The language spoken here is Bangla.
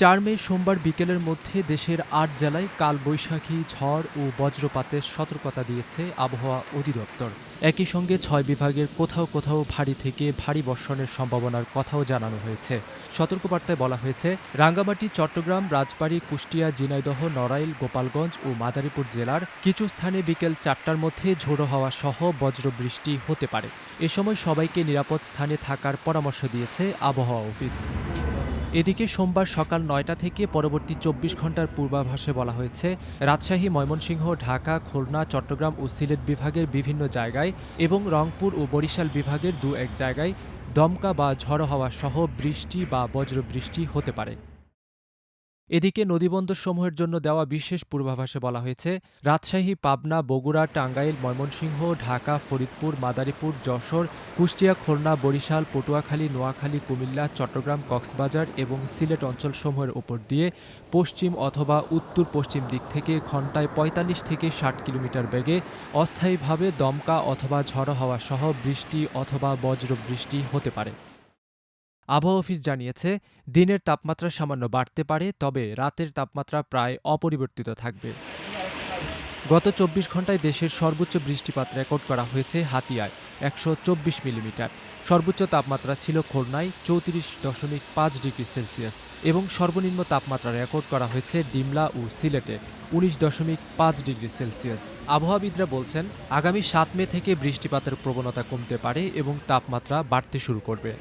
৪ মে সোমবার বিকেলের মধ্যে দেশের ৮ জেলায় কালবৈশাখী, ঝড় ও বজ্রপাতের সতর্কতা দিয়েছে আবহাওয়া অধিদপ্তর। একই সঙ্গে ৬ বিভাগের কোথাও কোথাও ভারী থেকে ভারী বর্ষণের সম্ভাবনার কথাও জানানো হয়েছে। সতর্কবার্তায় বলা হয়েছে, রাঙ্গামাটি, চট্টগ্রাম, রাজবাড়ী, কুষ্টিয়া, ঝিনাইদহ, নড়াইল, গোপালগঞ্জ ও মাদারীপুর জেলার কিছু স্থানে বিকেল ৪টার মধ্যে ঝোড়ো হাওয়া সহ বজ্রবৃষ্টি হতে পারে। এ সময় সবাইকে নিরাপদ স্থানে থাকার পরামর্শ দিয়েছে আবহাওয়া অফিস। এদিকে সোমবার সকাল ৯টা থেকে পরবর্তী ২৪ ঘন্টার পূর্বাভাসে বলা হয়েছে, রাজশাহী, ময়মনসিংহ, ঢাকা, খুলনা, চট্টগ্রাম ও সিলেট বিভাগের বিভিন্ন জায়গায় এবং রংপুর ও বরিশাল বিভাগের দু-এক জায়গায় দমকা বা ঝড়ো হাওয়া সহ বৃষ্টি বা বজ্রবৃষ্টি হতে পারে। এদিকে নদীবন্দরসমূহের জন্য দেওয়া বিশেষ পূর্বাভাসে বলা হয়েছে, রাজশাহী, পাবনা, বগুড়া, টাঙ্গাইল, ময়মনসিংহ, ঢাকা, ফরিদপুর, মাদারীপুর, যশোর, কুষ্টিয়া, খুলনা, বরিশাল, পটুয়াখালী, নোয়াখালী, কুমিল্লা, চট্টগ্রাম, কক্সবাজার এবং সিলেট অঞ্চলসমূহের ওপর দিয়ে পশ্চিম অথবা উত্তর-পশ্চিম দিক থেকে ঘণ্টায় ৪৫ থেকে ৬০ কিলোমিটার বেগে অস্থায়ীভাবে দমকা অথবা ঝড়ো হাওয়া সহ বৃষ্টি অথবা বজ্রবৃষ্টি হতে পারে। আবহাওয়া অফিস জানিয়েছে, দিনের তাপমাত্রা সামান্য বাড়তে পারে, তবে রাতের তাপমাত্রা প্রায় অপরিবর্তিত থাকবে। গত ২৪ ঘন্টায় দেশের সর্বোচ্চ বৃষ্টিপাত রেকর্ড করা হয়েছে হাতিয়ায় ১২৪ মিলিমিটার। সর্বোচ্চ তাপমাত্রা ছিল খুলনায় ৩৪.৫ ডিগ্রি সেলসিয়াস এবং সর্বনিম্ন তাপমাত্রা রেকর্ড করা হয়েছে ডিমলা ও সিলেটে ১৯.৫ ডিগ্রি সেলসিয়াস। আবহাওয়াবিদরা বলছেন, আগামী ৭ মে থেকে বৃষ্টিপাতের প্রবণতা কমতে পারে এবং তাপমাত্রা বাড়তে শুরু করবে।